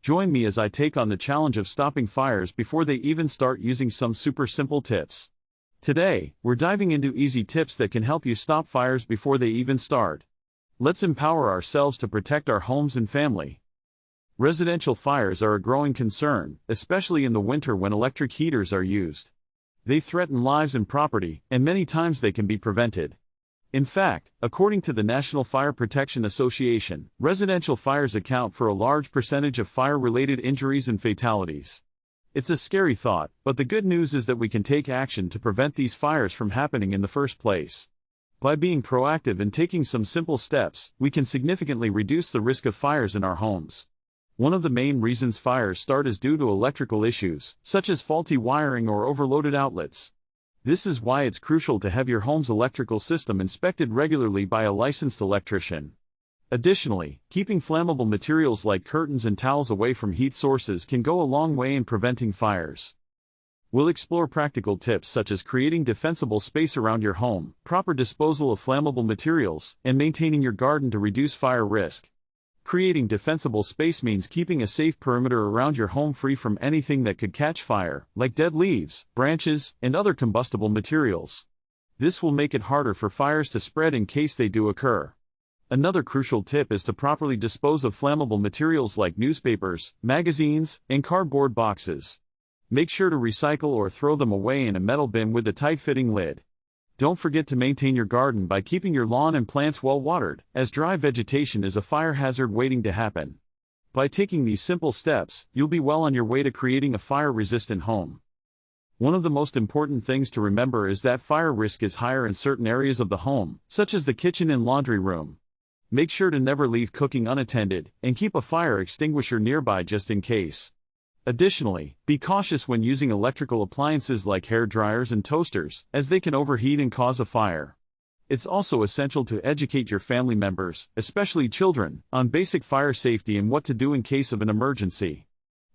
Join me as I take on the challenge of stopping fires before they even start using some super simple tips. Today, we're diving into easy tips that can help you stop fires before they even start. Let's empower ourselves to protect our homes and family. Residential fires are a growing concern, especially in the winter when electric heaters are used. They threaten lives and property, and many times they can be prevented. In fact, according to the National Fire Protection Association, residential fires account for a large percentage of fire-related injuries and fatalities. It's a scary thought, but the good news is that we can take action to prevent these fires from happening in the first place. By being proactive and taking some simple steps, we can significantly reduce the risk of fires in our homes. One of the main reasons fires start is due to electrical issues, such as faulty wiring or overloaded outlets. This is why it's crucial to have your home's electrical system inspected regularly by a licensed electrician. Additionally, keeping flammable materials like curtains and towels away from heat sources can go a long way in preventing fires. We'll explore practical tips such as creating defensible space around your home, proper disposal of flammable materials, and maintaining your garden to reduce fire risk. Creating defensible space means keeping a safe perimeter around your home free from anything that could catch fire, like dead leaves, branches, and other combustible materials. This will make it harder for fires to spread in case they do occur. Another crucial tip is to properly dispose of flammable materials like newspapers, magazines, and cardboard boxes. Make sure to recycle or throw them away in a metal bin with a tight-fitting lid. Don't forget to maintain your garden by keeping your lawn and plants well watered, as dry vegetation is a fire hazard waiting to happen. By taking these simple steps, you'll be well on your way to creating a fire-resistant home. One of the most important things to remember is that fire risk is higher in certain areas of the home, such as the kitchen and laundry room. Make sure to never leave cooking unattended, and keep a fire extinguisher nearby just in case. Additionally, be cautious when using electrical appliances like hair dryers and toasters, as they can overheat and cause a fire. It's also essential to educate your family members, especially children, on basic fire safety and what to do in case of an emergency.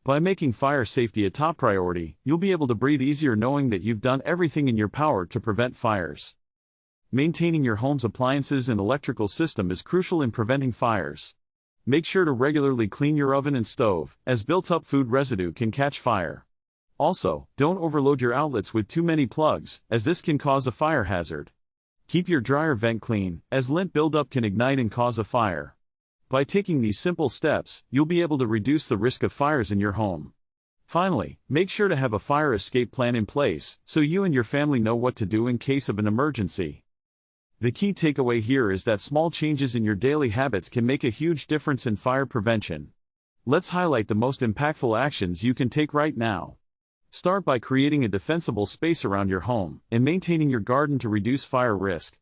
By making fire safety a top priority, you'll be able to breathe easier knowing that you've done everything in your power to prevent fires. Maintaining your home's appliances and electrical system is crucial in preventing fires. Make sure to regularly clean your oven and stove, as built-up food residue can catch fire. Also, don't overload your outlets with too many plugs, as this can cause a fire hazard. Keep your dryer vent clean, as lint buildup can ignite and cause a fire. By taking these simple steps, you'll be able to reduce the risk of fires in your home. Finally, make sure to have a fire escape plan in place, so you and your family know what to do in case of an emergency. The key takeaway here is that small changes in your daily habits can make a huge difference in fire prevention. Let's highlight the most impactful actions you can take right now. Start by creating a defensible space around your home, and maintaining your garden to reduce fire risk.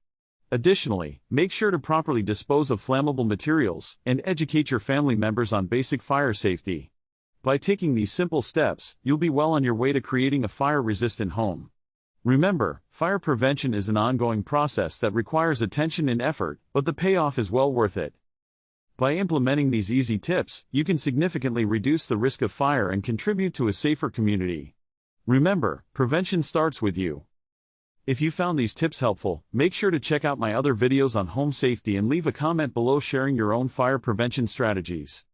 Additionally, make sure to properly dispose of flammable materials, and educate your family members on basic fire safety. By taking these simple steps, you'll be well on your way to creating a fire-resistant home. Remember, fire prevention is an ongoing process that requires attention and effort, but the payoff is well worth it. By implementing these easy tips, you can significantly reduce the risk of fire and contribute to a safer community. Remember, prevention starts with you. If you found these tips helpful, make sure to check out my other videos on home safety and leave a comment below sharing your own fire prevention strategies.